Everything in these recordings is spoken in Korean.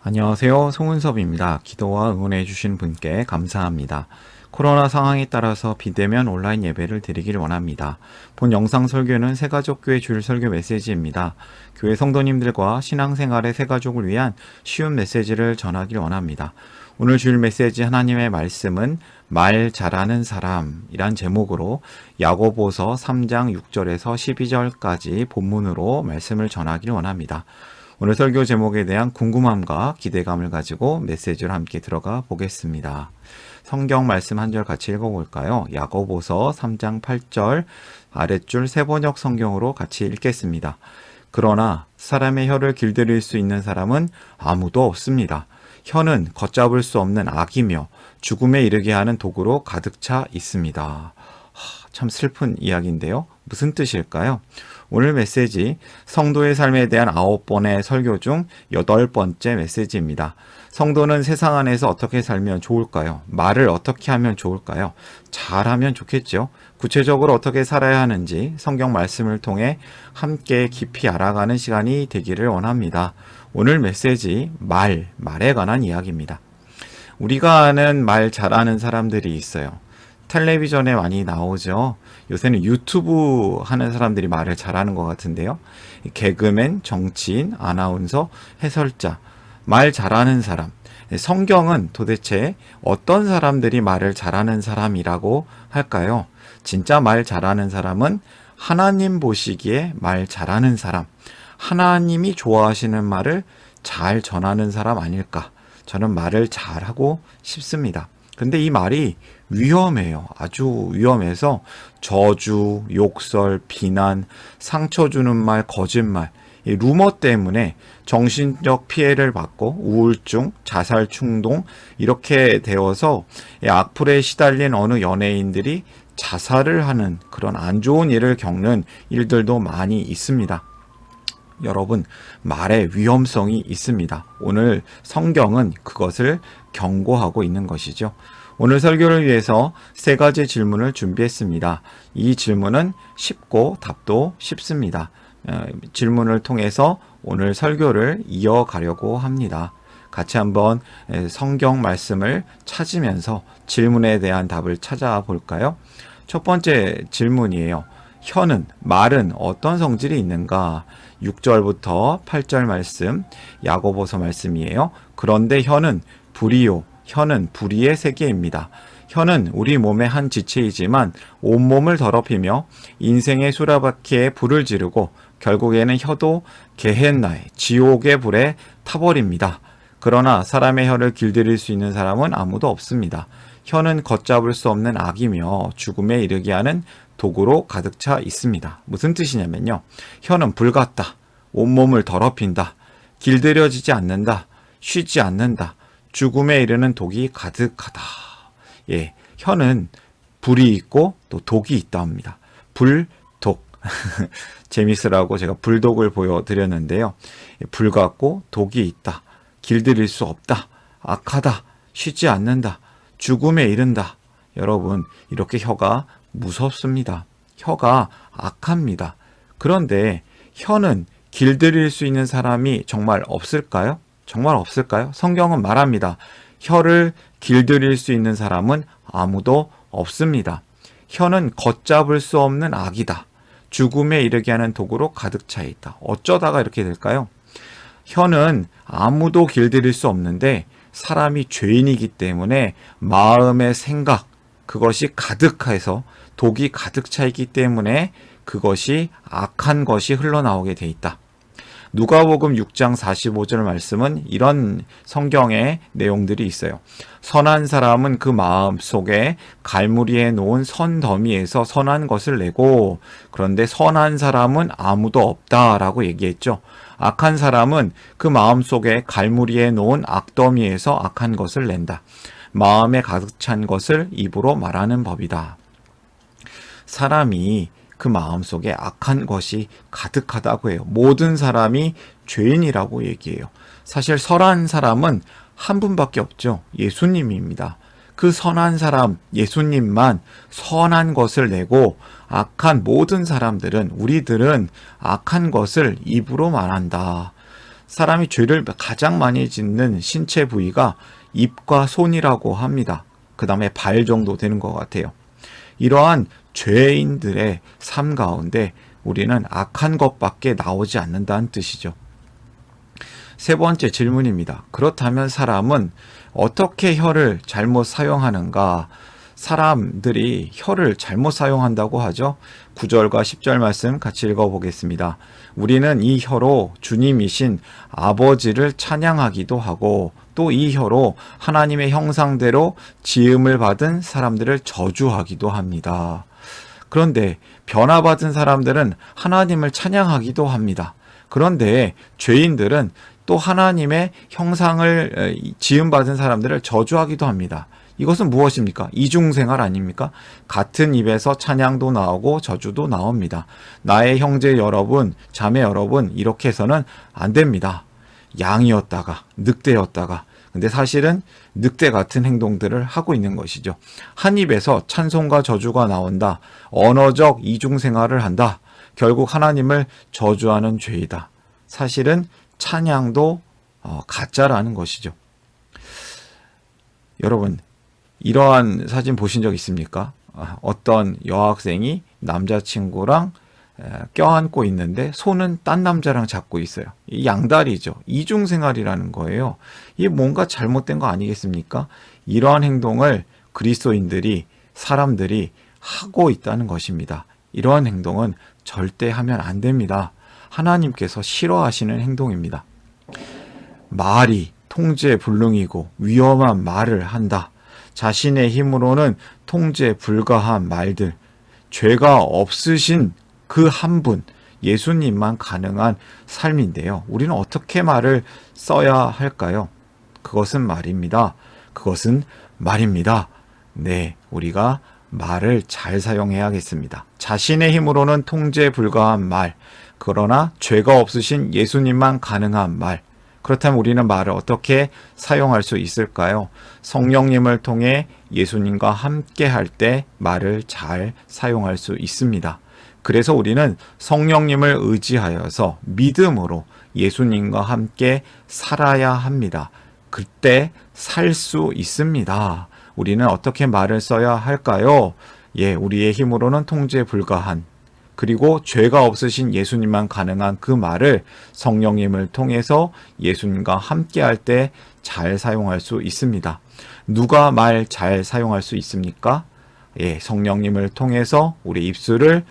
안녕하세요. 송은섭입니다. 기도와 응원해 주신 분께 감사합니다. 코로나 상황에 따라서 비대면 온라인 예배를 드리길 원합니다. 본 영상 설교는 새가족교회 주일 설교 메시지입니다. 교회 성도님들과 신앙생활의 새가족을 위한 쉬운 메시지를 전하길 원합니다. 오늘 주일 메시지 하나님의 말씀은 말 잘하는 사람이란 제목으로 야고보서 3장 6절에서 12절까지 본문으로 말씀을 전하길 원합니다. 오늘 설교 제목에 대한 궁금함과 기대감을 가지고 메시지를 함께 들어가 보겠습니다. 성경 말씀 한 절 같이 읽어볼까요? 야고보서 3장 8절 아랫줄 세번역 성경으로 같이 읽겠습니다. 그러나 사람의 혀를 길들일 수 있는 사람은 아무도 없습니다. 혀는 걷잡을 수 없는 악이며 죽음에 이르게 하는 도구로 가득 차 있습니다. 참 슬픈 이야기인데요. 무슨 뜻일까요? 오늘 메시지 성도의 삶에 대한 9번의 설교 중 8번째 메시지입니다. 성도는 세상 안에서 어떻게 살면 좋을까요? 말을 어떻게 하면 좋을까요? 잘하면 좋겠죠. 구체적으로 어떻게 살아야 하는지 성경 말씀을 통해 함께 깊이 알아가는 시간이 되기를 원합니다. 오늘 메시지 말에 관한 이야기입니다. 우리가 아는 말 잘하는 사람들이 있어요. 텔레비전에 많이 나오죠. 요새는 유튜브 하는 사람들이 말을 잘하는 것 같은데요. 개그맨, 정치인, 아나운서, 해설자, 말 잘하는 사람. 성경은 도대체 어떤 사람들이 말을 잘하는 사람이라고 할까요? 진짜 말 잘하는 사람은 하나님 보시기에 말 잘하는 사람, 하나님이 좋아하시는 말을 잘 전하는 사람 아닐까? 저는 말을 잘하고 싶습니다. 근데 이 말이 위험해요. 아주 위험해서 저주, 욕설, 비난, 상처 주는 말, 거짓말, 이 루머 때문에 정신적 피해를 받고 우울증, 자살 충동 이렇게 되어서 악플에 시달린 어느 연예인들이 자살을 하는 그런 안 좋은 일을 겪는 일들도 많이 있습니다. 여러분, 말의 위험성이 있습니다. 오늘 성경은 그것을 경고하고 있는 것이죠. 오늘 설교를 위해서 3가지 질문을 준비했습니다. 이 질문은 쉽고 답도 쉽습니다. 질문을 통해서 오늘 설교를 이어가려고 합니다. 같이 한번 성경 말씀을 찾으면서 질문에 대한 답을 찾아볼까요? 첫 번째 질문이에요. 말은 어떤 성질이 있는가? 6절부터 8절 말씀, 야고보서 말씀이에요. 그런데 혀는 불의의 세계입니다. 혀는 우리 몸의 한 지체이지만 온몸을 더럽히며 인생의 수라바퀴에 불을 지르고 결국에는 혀도 게헨나의 지옥의 불에 타버립니다. 그러나 사람의 혀를 길들일 수 있는 사람은 아무도 없습니다. 혀는 걷잡을 수 없는 악이며 죽음에 이르게 하는 도구로 가득 차 있습니다. 무슨 뜻이냐면요. 혀는 불 같다. 온몸을 더럽힌다. 길들여지지 않는다. 쉬지 않는다. 죽음에 이르는 독이 가득하다. 혀는 불이 있고 또 독이 있다 합니다. 불독. 재밌으라고 제가 불독을 보여드렸는데요. 불 같고 독이 있다. 길들일 수 없다. 악하다. 쉬지 않는다. 죽음에 이른다. 여러분, 이렇게 혀가 무섭습니다. 혀가 악합니다. 그런데 혀는 길들일 수 있는 사람이 정말 없을까요? 정말 없을까요? 성경은 말합니다. 혀를 길들일 수 있는 사람은 아무도 없습니다. 혀는 걷잡을 수 없는 악이다. 죽음에 이르게 하는 도구로 가득 차 있다. 어쩌다가 이렇게 될까요? 혀는 아무도 길들일 수 없는데 사람이 죄인이기 때문에 마음의 생각, 그것이 가득해서 독이 가득 차 있기 때문에 그것이 악한 것이 흘러나오게 돼 있다. 누가복음 6장 45절 말씀은 이런 성경의 내용들이 있어요. 선한 사람은 그 마음 속에 갈무리에 놓은 선더미에서 선한 것을 내고, 그런데 선한 사람은 아무도 없다라고 얘기했죠. 악한 사람은 그 마음 속에 갈무리에 놓은 악더미에서 악한 것을 낸다. 마음에 가득 찬 것을 입으로 말하는 법이다. 사람이 그 마음속에 악한 것이 가득하다고 해요. 모든 사람이 죄인이라고 얘기해요. 사실 선한 사람은 한 분밖에 없죠. 예수님입니다. 그 선한 사람 예수님만 선한 것을 내고 악한 모든 사람들은, 우리들은 악한 것을 입으로 말한다. 사람이 죄를 가장 많이 짓는 신체 부위가 입과 손이라고 합니다. 그 다음에 발 정도 되는 것 같아요. 이러한 죄인들의 삶 가운데 우리는 악한 것밖에 나오지 않는다는 뜻이죠. 세 번째 질문입니다. 그렇다면 사람은 어떻게 혀를 잘못 사용하는가? 사람들이 혀를 잘못 사용한다고 하죠. 9절과 10절 말씀 같이 읽어보겠습니다. 우리는 이 혀로 주님이신 아버지를 찬양하기도 하고 또 이 혀로 하나님의 형상대로 지음을 받은 사람들을 저주하기도 합니다. 그런데 변화받은 사람들은 하나님을 찬양하기도 합니다. 그런데 죄인들은 또 하나님의 형상을 지음받은 사람들을 저주하기도 합니다. 이것은 무엇입니까? 이중생활 아닙니까? 같은 입에서 찬양도 나오고 저주도 나옵니다. 나의 형제 여러분, 자매 여러분, 이렇게 해서는 안 됩니다. 양이었다가 늑대였다가, 근데 사실은 늑대 같은 행동들을 하고 있는 것이죠. 한 입에서 찬송과 저주가 나온다. 언어적 이중생활을 한다. 결국 하나님을 저주하는 죄이다. 사실은 찬양도 가짜라는 것이죠. 여러분, 이러한 사진 보신 적 있습니까? 어떤 여학생이 남자친구랑 껴안고 있는데 손은 딴 남자랑 잡고 있어요. 이 양다리죠. 이중생활이라는 거예요. 이게 뭔가 잘못된 거 아니겠습니까? 이러한 행동을 그리스도인들이, 사람들이 하고 있다는 것입니다. 이러한 행동은 절대 하면 안 됩니다. 하나님께서 싫어하시는 행동입니다. 말이 통제 불능이고 위험한 말을 한다. 자신의 힘으로는 통제 불가한 말들, 죄가 없으신 그 한 분, 예수님만 가능한 삶인데요. 우리는 어떻게 말을 써야 할까요? 그것은 말입니다. 네, 우리가 말을 잘 사용해야겠습니다. 자신의 힘으로는 통제 불가한 말, 그러나 죄가 없으신 예수님만 가능한 말. 그렇다면 우리는 말을 어떻게 사용할 수 있을까요? 성령님을 통해 예수님과 함께 할 때 말을 잘 사용할 수 있습니다. 그래서 우리는 성령님을 의지하여서 믿음으로 예수님과 함께 살아야 합니다. 그때 살 수 있습니다. 우리는 어떻게 말을 써야 할까요? 우리의 힘으로는 통제 불가한, 그리고 죄가 없으신 예수님만 가능한 그 말을 성령님을 통해서 예수님과 함께 할 때 잘 사용할 수 있습니다. 누가 말 잘 사용할 수 있습니까? 성령님을 통해서 우리 입술을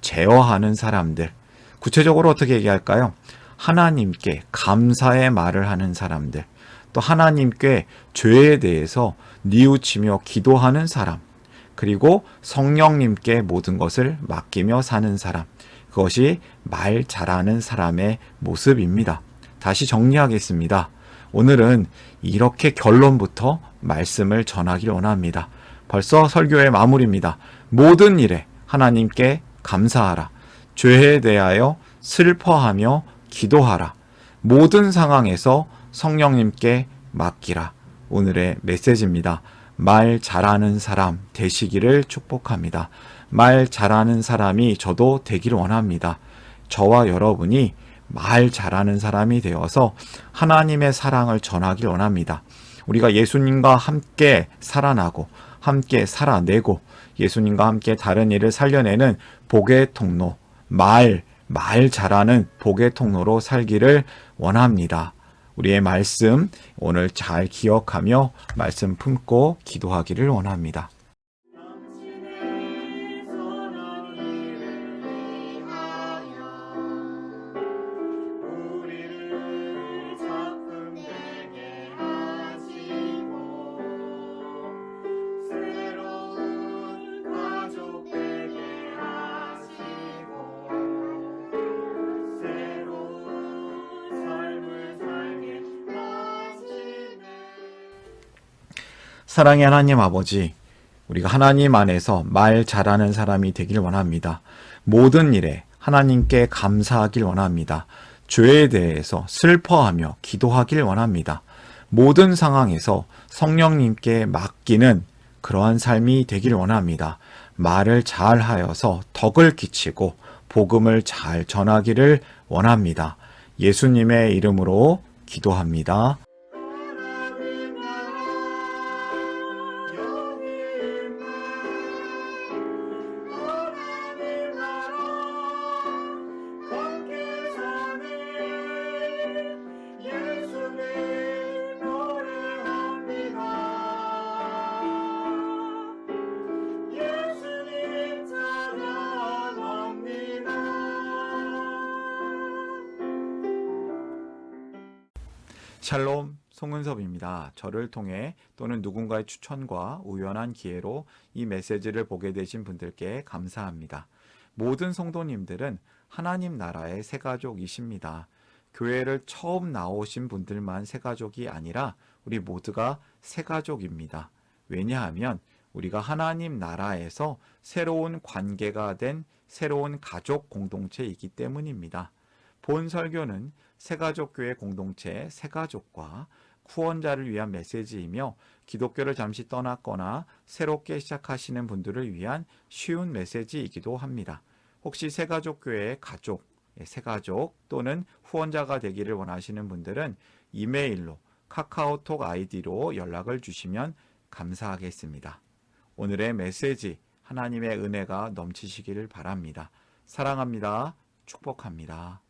제어하는 사람들. 구체적으로 어떻게 얘기할까요? 하나님께 감사의 말을 하는 사람들, 또 하나님께 죄에 대해서 뉘우치며 기도하는 사람, 그리고 성령님께 모든 것을 맡기며 사는 사람. 그것이 말 잘하는 사람의 모습입니다. 다시 정리하겠습니다. 오늘은 이렇게 결론부터 말씀을 전하길 원합니다. 벌써 설교의 마무리입니다. 모든 일에 하나님께 감사하라. 죄에 대하여 슬퍼하며 기도하라. 모든 상황에서 성령님께 맡기라. 오늘의 메시지입니다. 말 잘하는 사람 되시기를 축복합니다. 말 잘하는 사람이 저도 되기를 원합니다. 저와 여러분이 말 잘하는 사람이 되어서 하나님의 사랑을 전하길 원합니다. 우리가 예수님과 함께 살아나고 함께 살아내고 예수님과 함께 다른 일을 살려내는 복의 통로, 말 잘하는 복의 통로로 살기를 원합니다. 우리의 말씀 오늘 잘 기억하며 말씀 품고 기도하기를 원합니다. 사랑의 하나님 아버지, 우리가 하나님 안에서 말 잘하는 사람이 되길 원합니다. 모든 일에 하나님께 감사하길 원합니다. 죄에 대해서 슬퍼하며 기도하길 원합니다. 모든 상황에서 성령님께 맡기는 그러한 삶이 되길 원합니다. 말을 잘하여서 덕을 끼치고 복음을 잘 전하기를 원합니다. 예수님의 이름으로 기도합니다. 샬롬, 송은섭입니다. 저를 통해 또는 누군가의 추천과 우연한 기회로 이 메시지를 보게 되신 분들께 감사합니다. 모든 성도님들은 하나님 나라의 새가족이십니다. 교회를 처음 나오신 분들만 새가족이 아니라 우리 모두가 새가족입니다. 왜냐하면 우리가 하나님 나라에서 새로운 관계가 된 새로운 가족 공동체이기 때문입니다. 본 설교는 새가족교회 공동체 새가족과 후원자를 위한 메시지이며 기독교를 잠시 떠났거나 새롭게 시작하시는 분들을 위한 쉬운 메시지이기도 합니다. 혹시 새가족교회의 가족, 새가족 또는 후원자가 되기를 원하시는 분들은 이메일로 카카오톡 아이디로 연락을 주시면 감사하겠습니다. 오늘의 메시지 하나님의 은혜가 넘치시기를 바랍니다. 사랑합니다. 축복합니다.